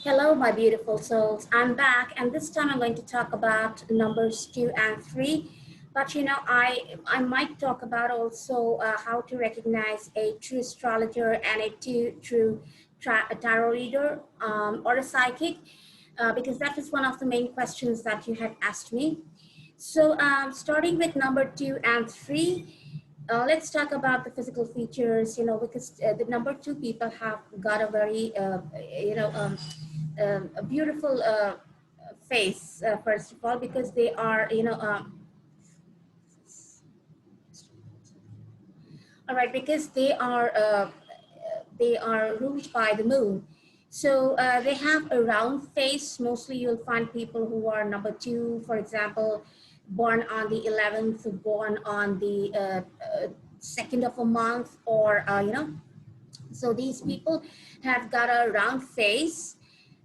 Hello, my beautiful souls. I'm back, and this time I'm going to talk about numbers 2 and 3. But I might talk about also how to recognize a true astrologer and a true tarot reader or a psychic, because that was one of the main questions that you had asked me. So, starting with number 2 and 3. Let's talk about the physical features, because the number 2 people have got a very, a beautiful face, first of all, because they are, all right, because they are ruled by the moon. So they have a round face. Mostly you'll find people who are number 2, for example, born on the 11th, born on the 2nd of a month, or, so these people have got a round face,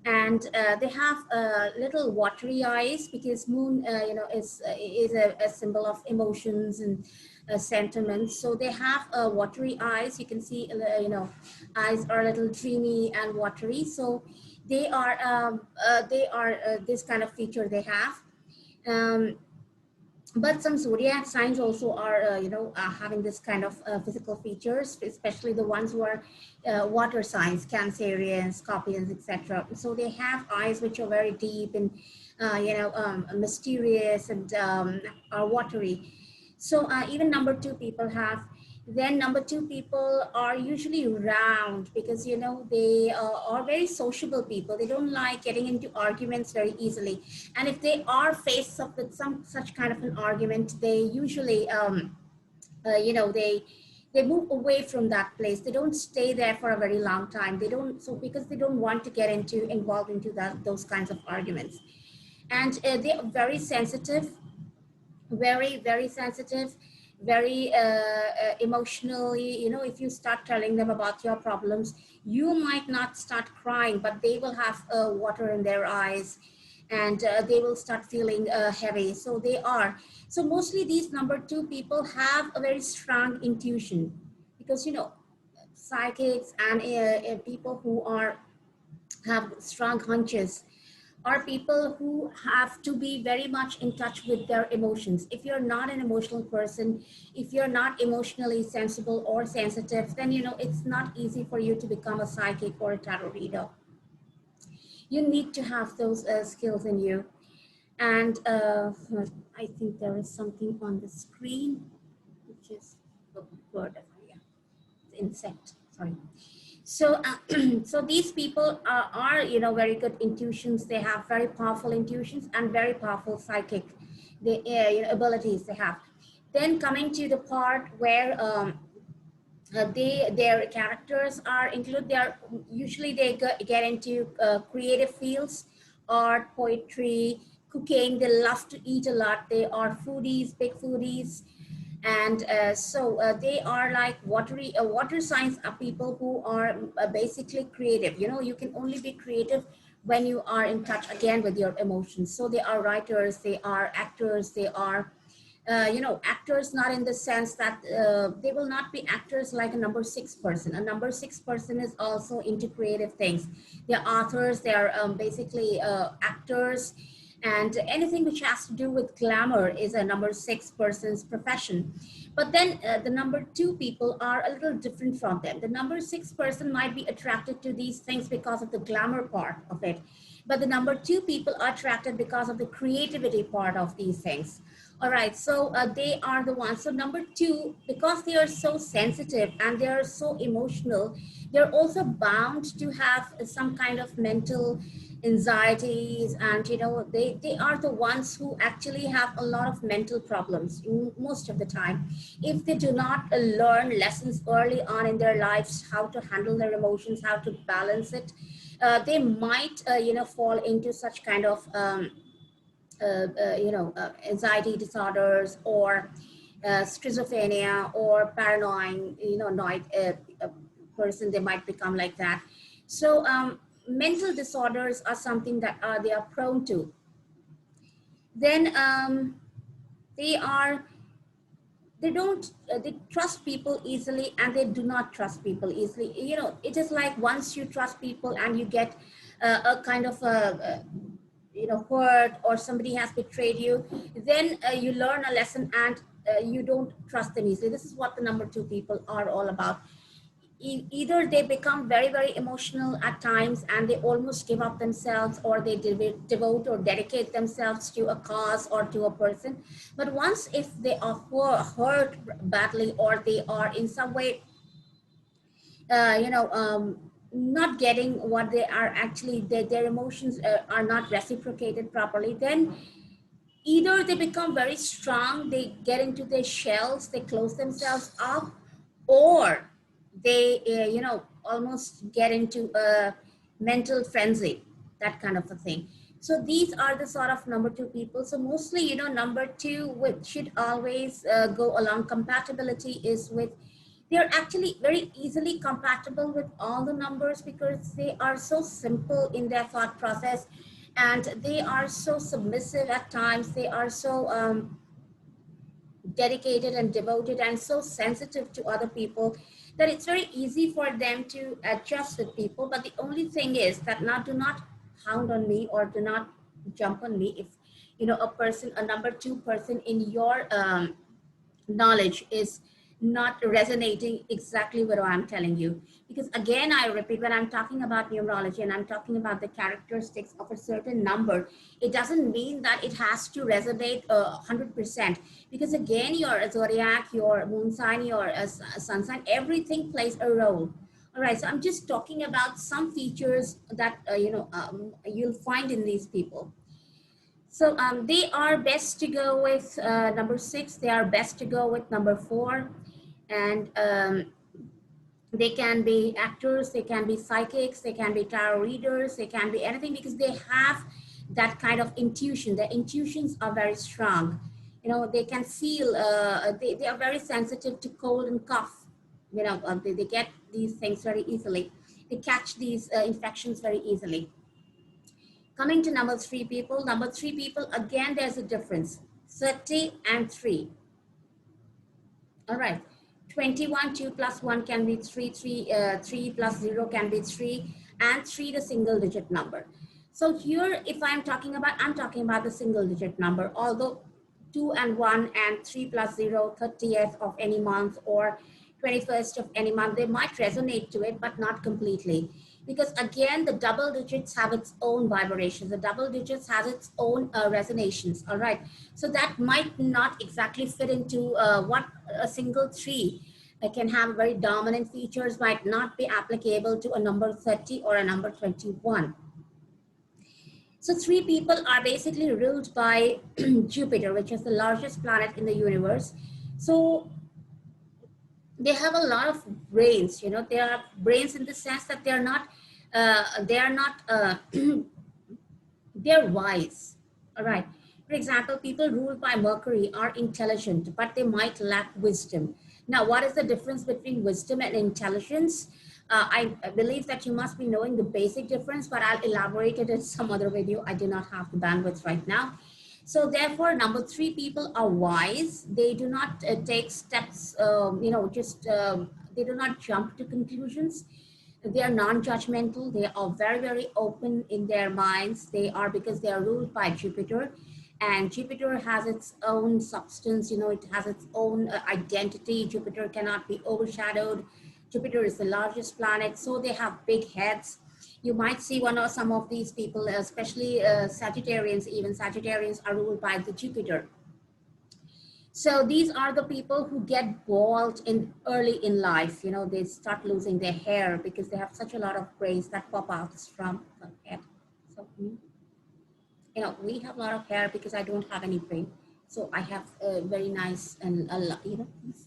and they have little watery eyes, because moon, is a symbol of emotions and sentiments. So they have watery eyes. You can see, eyes are a little dreamy and watery. So they are this kind of feature they have. Um, but some zodiac signs also are having this kind of physical features, especially the ones who are water signs, cancerians, scorpions, etc. So they have eyes which are very deep and mysterious, and are watery. So even number 2 people have. Then number 2 people are usually round, because they are very sociable people. They don't like getting into arguments very easily, and if they are faced up with some such kind of an argument, they usually they move away from that place. They don't stay there for a very long time. They don't, so because they don't want to get involved into those kinds of arguments. And they are very sensitive, very sensitive, very emotionally. If you start telling them about your problems, you might not start crying, but they will have water in their eyes, and they will start feeling heavy. So they are, so mostly these number 2 people have a very strong intuition, because psychics and people who are have strong hunches are people who have to be very much in touch with their emotions. If you're not an emotional person, if you're not emotionally sensible or sensitive, then it's not easy for you to become a psychic or a tarot reader. You need to have those skills in you. And I think there is something on the screen, which is the bird. Yeah, the insect. Sorry. So, so these people are very good intuitions. They have very powerful intuitions and very powerful psychic abilities they have. Then coming to the part where their characters are included. They are usually they get into creative fields, art, poetry, cooking. They love to eat a lot. They are foodies, big foodies. And so they are like water signs are people who are basically creative. You can only be creative when you are in touch again with your emotions. So they are writers, they are actors, they are actors, not in the sense that they will not be actors like a number 6 person. A number 6 person is also into creative things. They're authors, they're basically actors, and anything which has to do with glamour is a number 6 person's profession. But then the number 2 people are a little different from them. The number 6 person might be attracted to these things because of the glamour part of it, but the number 2 people are attracted because of the creativity part of these things. All right, so they are the ones. So number 2, because they are so sensitive and they are so emotional, they're also bound to have some kind of mental anxieties, and they are the ones who actually have a lot of mental problems most of the time. If they do not learn lessons early on in their lives, how to handle their emotions, how to balance it, they might fall into such kind of anxiety disorders, or schizophrenia, or paranoid, person. They might become like that. So mental disorders are something that they are prone to. Then they are they don't they trust people easily, and they do not trust people easily. It is like once you trust people and you get a kind of hurt, or somebody has betrayed you, then you learn a lesson, and you don't trust them easily. This is what the number two people are all about. Either they become very, very emotional at times and they almost give up themselves, or they devote or dedicate themselves to a cause or to a person. But once if they are hurt badly, or they are in some way not getting what they are actually, their emotions are not reciprocated properly, then either they become very strong, they get into their shells, they close themselves up, or they almost get into a mental frenzy, that kind of a thing. So these are the sort of number two people. So mostly, number two, which should always go along. Compatibility is with, they're actually very easily compatible with all the numbers, because they are so simple in their thought process, and they are so submissive at times. They are so dedicated and devoted and so sensitive to other people, that it's very easy for them to adjust with people. But the only thing is that, now, do not hound on me, or do not jump on me if a number two person in your knowledge is not resonating exactly what I'm telling you. Because again, I repeat, when I'm talking about numerology and I'm talking about the characteristics of a certain number, it doesn't mean that it has to resonate 100%. Because again, your zodiac, your moon sign, your sun sign, everything plays a role. All right, so I'm just talking about some features that you'll find in these people. So they are best to go with number 6. They are best to go with number 4. And they can be actors, they can be psychics, they can be tarot readers, they can be anything, because they have that kind of intuition. Their intuitions are very strong. They can feel, they are very sensitive to cold and cough. They get these things very easily. They catch these infections very easily. Coming to number 3 people, again, there's a difference. 30 and 3. All right. 21, 2 plus 1 can be 3, 3 plus 0 can be 3, and 3 the single digit number. So here, if I'm talking about the single digit number, although 2 and 1 and 3 plus 0, 30th of any month or 21st of any month, they might resonate to it, but not completely. Because again, the double digits have its own vibrations. The double digits has its own resonations. All right. So that might not exactly fit into what a single 3 can have. Very dominant features might not be applicable to a number 30 or a number 21. So 3 people are basically ruled by Jupiter, which is the largest planet in the universe. So they have a lot of brains. They are brains in the sense that they're not they're wise. All right. For example, people ruled by Mercury are intelligent, but they might lack wisdom. Now, what is the difference between wisdom and intelligence? I believe that you must be knowing the basic difference, but I'll elaborate it in some other video. I do not have the bandwidth right now. So therefore, number 3 people are wise. They do not take steps, they do not jump to conclusions. They are non-judgmental. They are very, very open in their minds. They are, because they are ruled by Jupiter, and Jupiter has its own substance. It has its own identity. Jupiter cannot be overshadowed. Jupiter is the largest planet, so they have big heads. You might see one or some of these people, especially Sagittarians. Even Sagittarians are ruled by the Jupiter. So these are the people who get bald in early in life. They start losing their hair because they have such a lot of brains that pop out from the head. So, we have a lot of hair because I don't have any brain. So I have very nice and,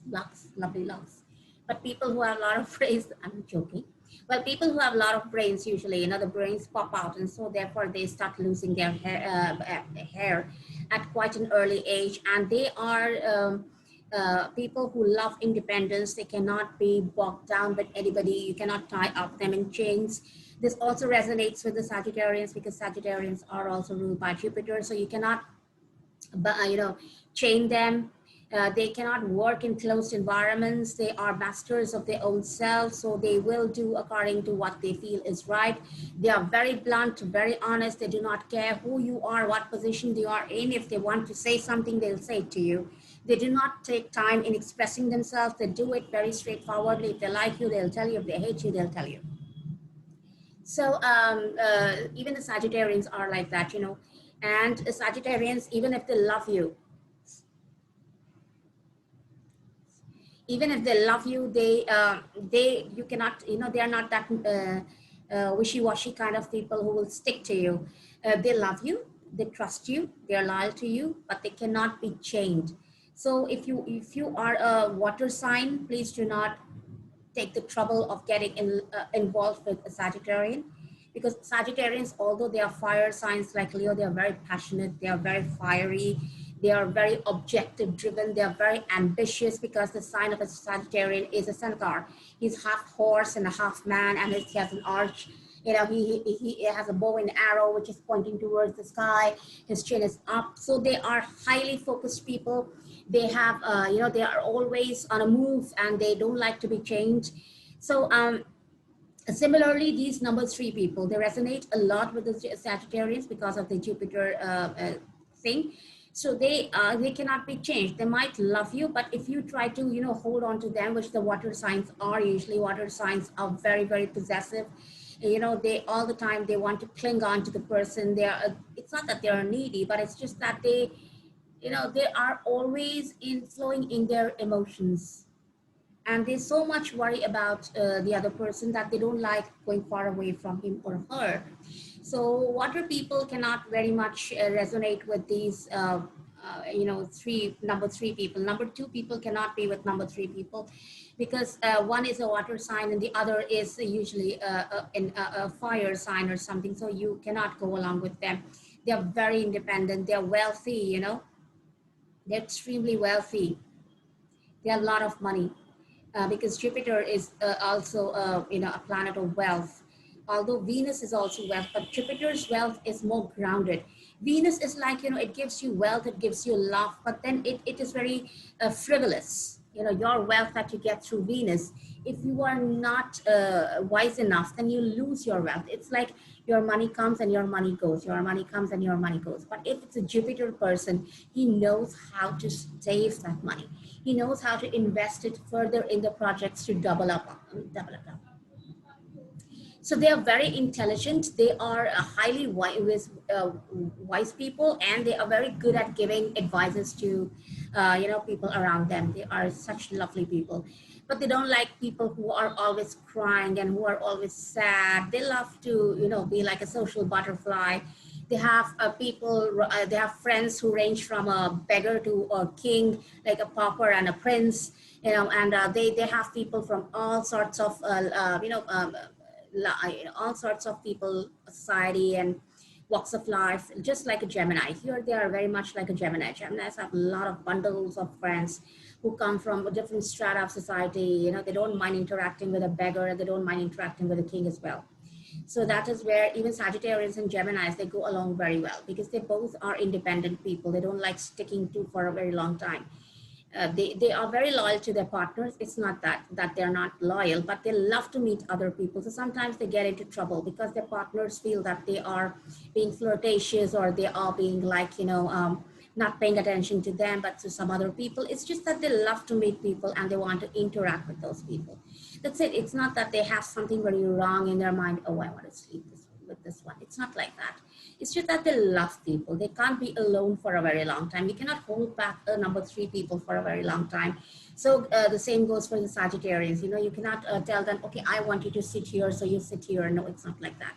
locks, lovely locks. But people who have a lot of brains, I'm joking. Well, people who have a lot of brains, usually, the brains pop out, and so therefore they start losing their hair at quite an early age. And they are people who love independence. They cannot be bogged down with anybody. You cannot tie up them in chains. This also resonates with the Sagittarians, because Sagittarians are also ruled by Jupiter. So you cannot, chain them. They cannot work in closed environments. They are masters of their own self, so they will do according to what they feel is right. They are very blunt, very honest. They do not care who you are, what position you are in. If they want to say something, they'll say it to you. They do not take time in expressing themselves. They do it very straightforwardly. If they like you, they'll tell you. If they hate you, they'll tell you. So even the Sagittarians are like that, you know. And Sagittarians, even if they love you, even if they love you, they you cannot, you know, they are not that wishy-washy kind of people who will stick to you. They love you, they trust you, they are loyal to you, but they cannot be chained. So if you are a water sign, please do not take the trouble of getting involved with a Sagittarian, because Sagittarians, although they are fire signs like Leo, they are very passionate, they are very fiery, they are very objective driven, they are very ambitious, because the sign of a Sagittarian is a centaur. He's half horse and a half man, and he has an arch. You know, he has a bow and arrow which is pointing towards the sky. His chin is up. So they are highly focused people. They have, you know, they are always on a move and they don't like to be changed. So similarly, these number three people, they resonate a lot with the Sagittarians because of the Jupiter thing. So they cannot be changed. They might love you, but if you try to, you know, hold on to them, which the water signs are, usually water signs are very, very possessive. You know, they all the time, they want to cling on to the person. They are, it's not that they are needy, but it's just that they, you know, they are always in flowing in their emotions, and they so much worry about the other person that they don't like going far away from him or her. So water people cannot very much resonate with these you know, number three people. Number two people cannot be with number three people, because one is a water sign and the other is usually a fire sign or something, so you cannot go along with them. They are very independent, they are wealthy, you know, they're extremely wealthy, they have a lot of money, because Jupiter is also, you know, a planet of wealth. Although Venus is also wealth, but Jupiter's wealth is more grounded. Venus is like, you know, it gives you wealth, it gives you love, but then it is very frivolous. You know, your wealth that you get through Venus, if you are not wise enough, then you lose your wealth. It's like your money comes and your money goes, your money comes and your money goes. But if it's a Jupiter person, he knows how to save that money. He knows how to invest it further in the projects to double up. So they are very intelligent. They are highly wise people, and they are very good at giving advices to, you know, people around them. They are such lovely people, but they don't like people who are always crying and who are always sad. They love to, you know, be like a social butterfly. They have they have friends who range from a beggar to a king, like a pauper and a prince, you know, and they have people from all sorts of, you know, all sorts of people, society and walks of life, just like a Gemini. Here they are very much like a Gemini. Geminis have a lot of bundles of friends who come from a different strata of society. You know, they don't mind interacting with a beggar, and they don't mind interacting with a king as well. So that is where even Sagittarians and Geminis, they go along very well, because they both are independent people. They don't like sticking to for a very long time. They are very loyal to their partners. It's not that they're not loyal, but they love to meet other people. So sometimes they get into trouble because their partners feel that they are being flirtatious, or they are being like, you know, not paying attention to them, but to some other people. It's just that they love to meet people and they want to interact with those people. That's it. It's not that they have something very wrong in their mind. Oh, I want to sleep with this one. It's not like that. It's just that they love people. They can't be alone for a very long time. We cannot hold back a number three people for a very long time. So the same goes for the Sagittarians. You know, you cannot tell them, okay, I want you to sit here, so you sit here. No, it's not like that.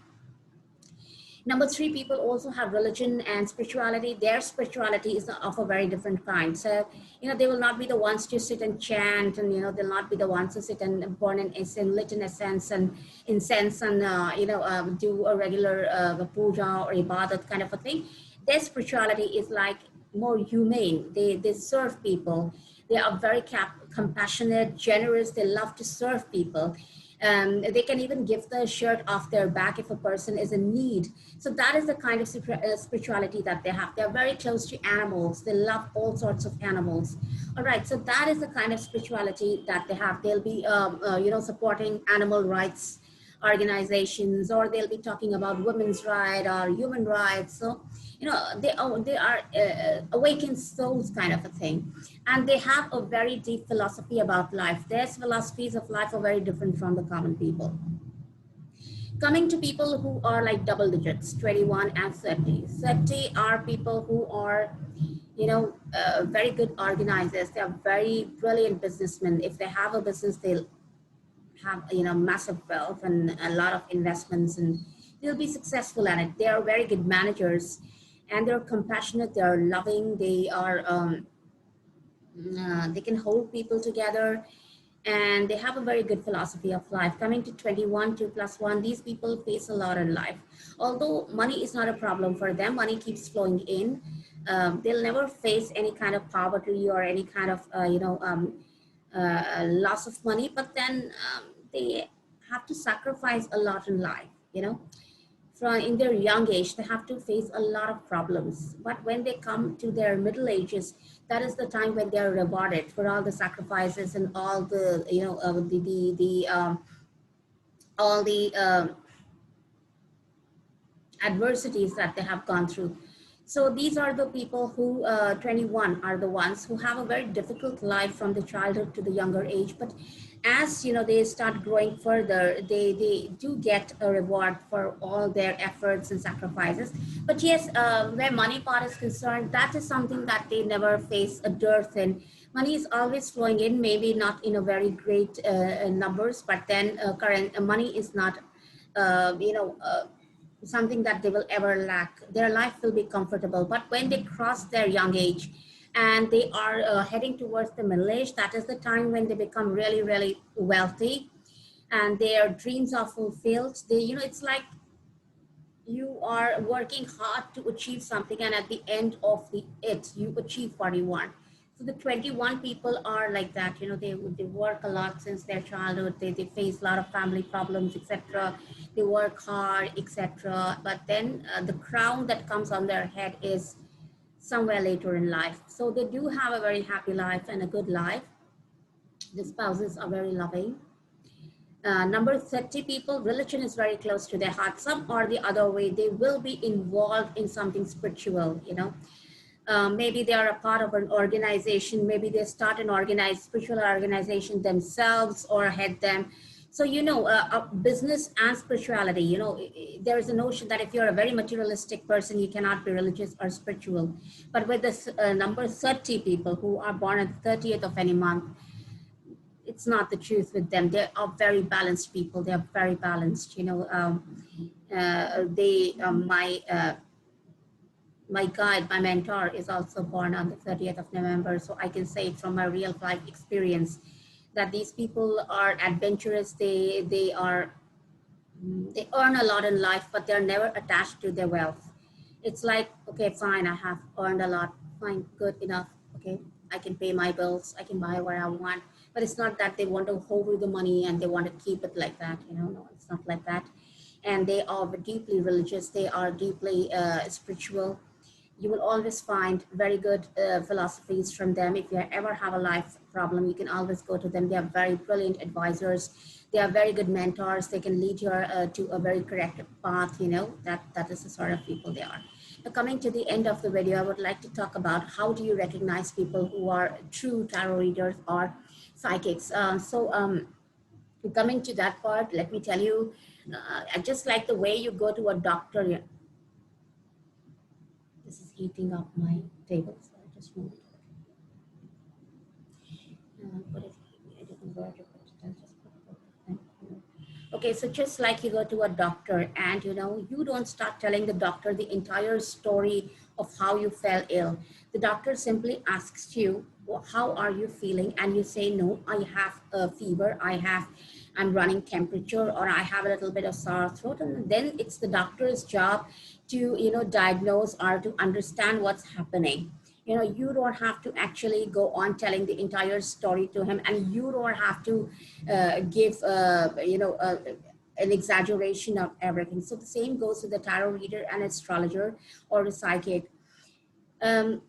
Number three people also have religion and spirituality. Their spirituality is of a very different kind. So, you know, they will not be the ones to sit and chant, and, you know, they'll not be the ones to sit and burn in lit in essence and incense and, you know, do a regular puja or ibadat kind of a thing. Their spirituality is like more humane. They serve people. They are very compassionate, generous. They love to serve people. They can even give the shirt off their back if a person is in need. So that is the kind of spirituality that they have. They're very close to animals. They love all sorts of animals. All right, so that is the kind of spirituality that they have. They'll be, supporting animal rights organizations, or they'll be talking about women's rights or human rights. So, they are awakened souls kind of a thing, and they have a very deep philosophy about life. Their philosophies of life are very different from the common people. Coming to people who are like double digits, 21 and 30. 30 are people who are, very good organizers. They are very brilliant businessmen. If they have a business, they'll have, massive wealth and a lot of investments, and they'll be successful at it. They are very good managers, and they're compassionate. They are loving. They can hold people together, and they have a very good philosophy of life. Coming to 21, 2 plus 1, these people face a lot in life. Although money is not a problem for them, money keeps flowing in. They'll never face any kind of poverty or any kind of, loss of money, but then they have to sacrifice a lot in life, from in their young age. They have to face a lot of problems, but when they come to their middle ages, that is the time when they are rewarded for all the sacrifices and all the, all the adversities that they have gone through. So these are the people who, 21, are the ones who have a very difficult life from the childhood to the younger age. But as they start growing further, they do get a reward for all their efforts and sacrifices. But yes, where money part is concerned, that is something that they never face a dearth in. Money is always flowing in, maybe not in a very great numbers, but then current money is not, something that they will ever lack. Their life will be comfortable. But when they cross their young age and they are heading towards the middle age, that is the time when they become really, really wealthy and their dreams are fulfilled. It's like you are working hard to achieve something, and at the end of you achieve what you want. So the 21 people are like that. They work a lot since their childhood. They face a lot of family problems, etc. They work hard, etc. But then the crown that comes on their head is somewhere later in life. So they do have a very happy life and a good life. The spouses are very loving. Number 30 people, religion is very close to their heart. Some or the other way, they will be involved in something spiritual, maybe they are a part of an organization. Maybe they start an organized spiritual organization themselves or head them. So, business and spirituality, there is a notion that if you're a very materialistic person, you cannot be religious or spiritual. But with this number 30 people who are born on the 30th of any month, it's not the truth with them. They are very balanced people. They are very balanced. My guide, my mentor, is also born on the 30th of November. So I can say from my real life experience that these people are adventurous. They earn a lot in life, but they're never attached to their wealth. It's like, okay, fine, I have earned a lot. Fine, good enough. Okay, I can pay my bills. I can buy what I want. But it's not that they want to hold the money and they want to keep it like that. No, it's not like that. And they are deeply religious. They are deeply spiritual. You will always find very good philosophies from them. If you ever have a life problem, you can always go to them. They are very brilliant advisors. They are very good mentors. They can lead you to a very correct path. That is the sort of people they are. Now, coming to the end of the video, I would like to talk about how do you recognize people who are true tarot readers or psychics. Coming to that part, let me tell you, just like the way you go to a doctor. This is heating up my table, so I just moved it. What is I didn't go to put it. I'll just put it. Okay, so just like you go to a doctor and you don't start telling the doctor the entire story of how you fell ill. The doctor simply asks you, well, how are you feeling? And you say, no, I have a fever, I'm running temperature, or I have a little bit of sore throat. And then it's the doctor's job to, diagnose or to understand what's happening. You don't have to actually go on telling the entire story to him, and you don't have to give an exaggeration of everything. So the same goes to the tarot reader and astrologer or a psychic. um,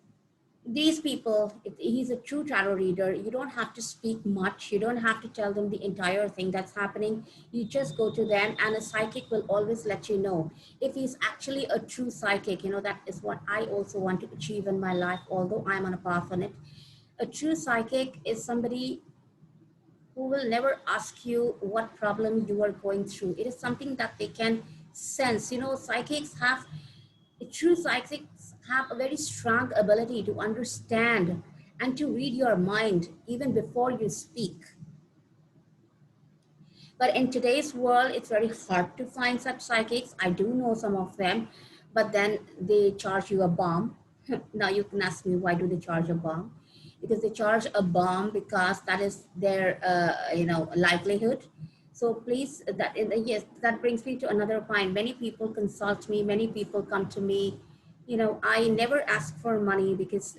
these people, if he's a true tarot reader, you don't have to speak much. You don't have to tell them the entire thing that's happening. You just go to them, and a psychic will always let you know if he's actually a true psychic. That is what I also want to achieve in my life, although I'm on a path on it. A true psychic is somebody who will never ask you what problem you are going through. It is something that they can sense. Psychics have True psychics have a very strong ability to understand and to read your mind even before you speak. But in today's world, it's very hard to find such psychics. I do know some of them, but then they charge you a bomb. Now you can ask me, why do they charge a bomb? Because they charge a bomb because that is their, livelihood. So please, yes, that brings me to another point. Many people consult me. Many people come to me. I never ask for money because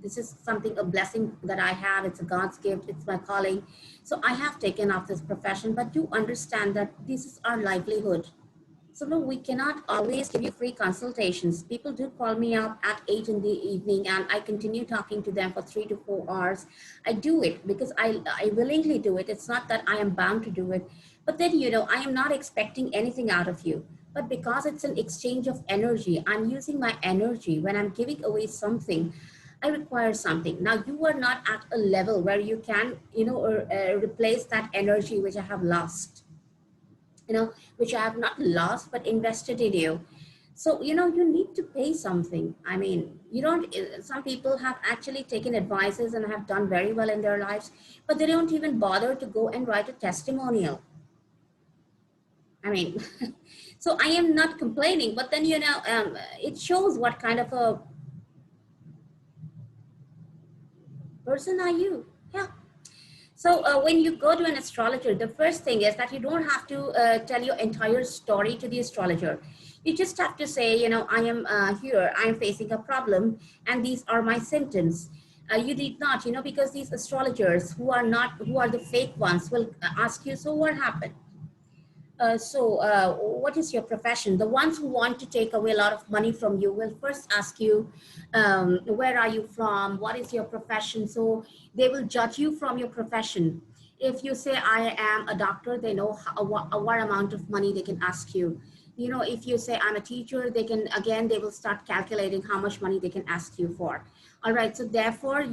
this is something, a blessing that I have. It's a God's gift. It's my calling. So I have taken up this profession, but do understand that this is our livelihood. So no, we cannot always give you free consultations. People do call me up at 8 in the evening, and I continue talking to them for 3 to 4 hours. I do it because I willingly do it. It's not that I am bound to do it. But then, I am not expecting anything out of you. But because it's an exchange of energy, I'm using my energy. When I'm giving away something, I require something. Now, you are not at a level where you can, replace that energy which I have lost, which I have not lost, but invested in you. So, you need to pay something. I mean, you don't, some people have actually taken advices and have done very well in their lives, but they don't even bother to go and write a testimonial. I mean, so I am not complaining, but then, it shows what kind of a person are you. Yeah. So when you go to an astrologer, the first thing is that you don't have to tell your entire story to the astrologer. You just have to say, I am here, I am facing a problem, and these are my symptoms. You need not, because these astrologers who are the fake ones will ask you, so what happened? What is your profession? The ones who want to take away a lot of money from you will first ask you, where are you from? What is your profession? So they will judge you from your profession. If you say, I am a doctor, they know what amount of money they can ask you. If you say, I'm a teacher, they will start calculating how much money they can ask you for. All right, so therefore,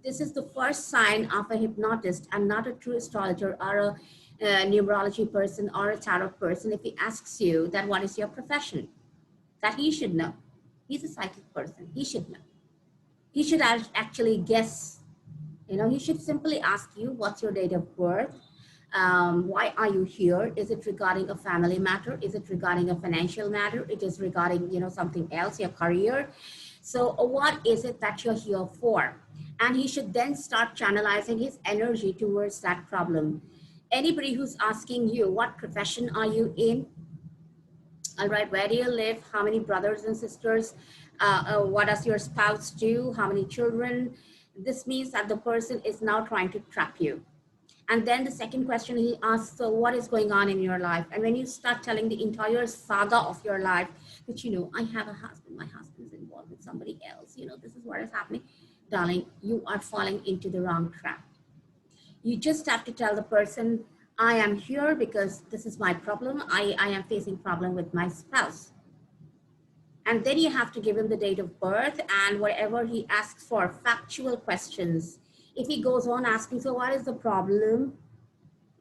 this is the first sign of a hypnotist and not a true astrologer or a numerology person or a tarot person. If he asks you that what is your profession, that he should know. He's a psychic person. He should know. He should actually guess. He should simply ask you, what's your date of birth? Why are you here? Is it regarding a family matter? Is it regarding a financial matter? It is regarding, something else, your career. So what is it that you're here for? And he should then start channelizing his energy towards that problem. Anybody who's asking you, what profession are you in? All right, where do you live? How many brothers and sisters? What does your spouse do? How many children? This means that the person is now trying to trap you. And then the second question he asks, so what is going on in your life? And when you start telling the entire saga of your life, which, I have a husband, my husband is involved with somebody else, this is what is happening. Darling, you are falling into the wrong trap. You just have to tell the person, I am here because this is my problem. I am facing problem with my spouse. And then you have to give him the date of birth and whatever he asks for, factual questions. If he goes on asking, so what is the problem?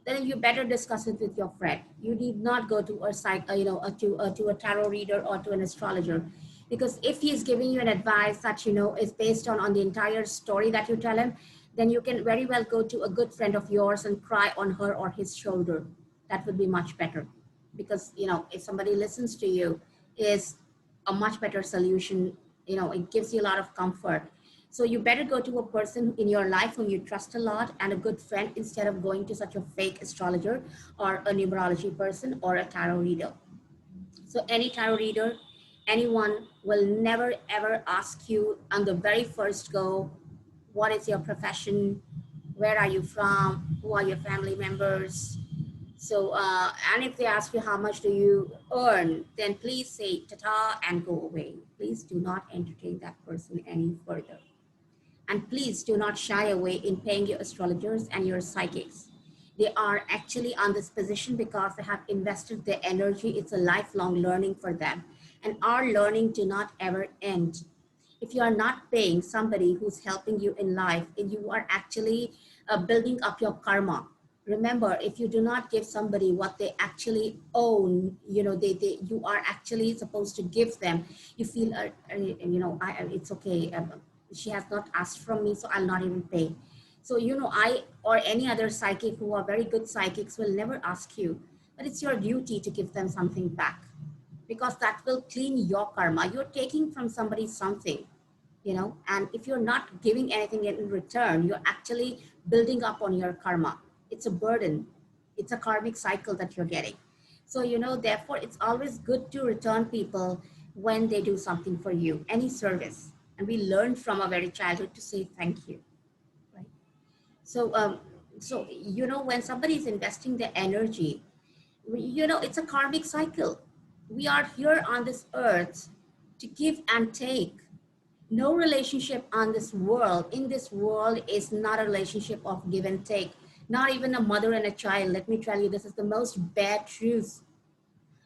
Then you better discuss it with your friend. You need not go to to a tarot reader or to an astrologer, because if he's giving you an advice that is based on the entire story that you tell him, then you can very well go to a good friend of yours and cry on her or his shoulder. That would be much better, because if somebody listens to you, is a much better solution. It gives you a lot of comfort. So you better go to a person in your life whom you trust a lot and a good friend, instead of going to such a fake astrologer or a numerology person or a tarot reader. So any tarot reader, Anyone will never ever ask you on the very first go, what is your profession? Where are you from? Who are your family members? So, and if they ask you how much do you earn, then please say ta-ta and go away. Please do not entertain that person any further. And please do not shy away in paying your astrologers and your psychics. They are actually on this position because they have invested their energy. It's a lifelong learning for them. And our learning do not ever end. If you are not paying somebody who's helping you in life, you are actually building up your karma. Remember, if you do not give somebody what they actually own, you are actually supposed to give them. You feel, it's okay. She has not asked from me, so I'll not even pay. So, I or any other psychic who are very good psychics will never ask you, but it's your duty to give them something back, because that will clean your karma. You're taking from somebody something, and if you're not giving anything in return, you're actually building up on your karma. It's a burden. It's a karmic cycle that you're getting. So, therefore, it's always good to return people when they do something for you, any service. And we learn from a very childhood to say thank you, right? So, when somebody is investing their energy, it's a karmic cycle. We are here on this earth to give and take. No relationship on this world, in this world, is not a relationship of give and take. Not even a mother and a child. Let me tell you, this is the most bad truth.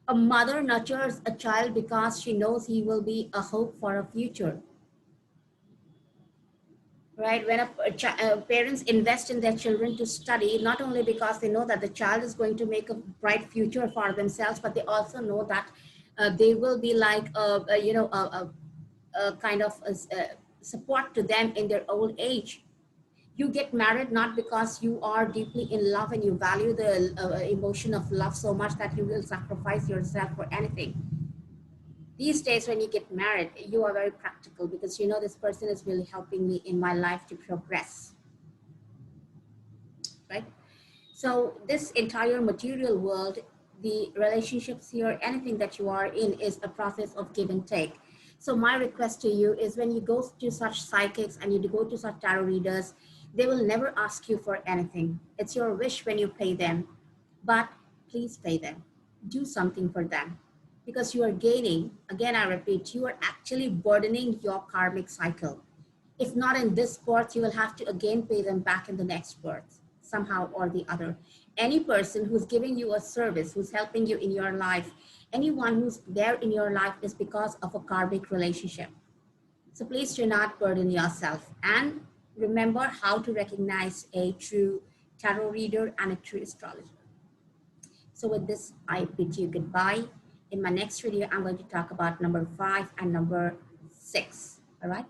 A mother nurtures a child because she knows he will be a hope for a future, right? When parents invest in their children to study, not only because they know that the child is going to make a bright future for themselves, but they also know that they will be like a kind of support to them in their old age. You get married not because you are deeply in love and you value the emotion of love so much that you will sacrifice yourself for anything. These days, when you get married, you are very practical because you know this person is really helping me in my life to progress, right? So this entire material world, the relationships here, anything that you are in is a process of give and take. So my request to you is, when you go to such psychics and you go to such tarot readers, they will never ask you for anything. It's your wish when you pay them, but please pay them. Do something for them, because you are gaining. Again, I repeat, you are actually burdening your karmic cycle. If not in this birth, you will have to again pay them back in the next birth, somehow or the other. Any person who's giving you a service, who's helping you in your life, anyone who's there in your life is because of a karmic relationship. So please do not burden yourself, and remember how to recognize a true tarot reader and a true astrologer. So with this, I bid you goodbye. In my next video, I'm going to talk about number 5 and number 6. All right.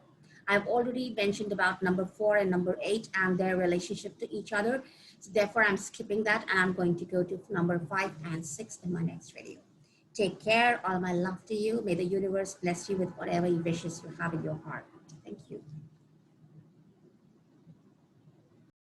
I've already mentioned about number 4 and number 8 and their relationship to each other. So therefore, I'm skipping that and I'm going to go to number 5 and 6 in my next video. Take care. All my love to you. May the universe bless you with whatever wishes you have in your heart. Thank you.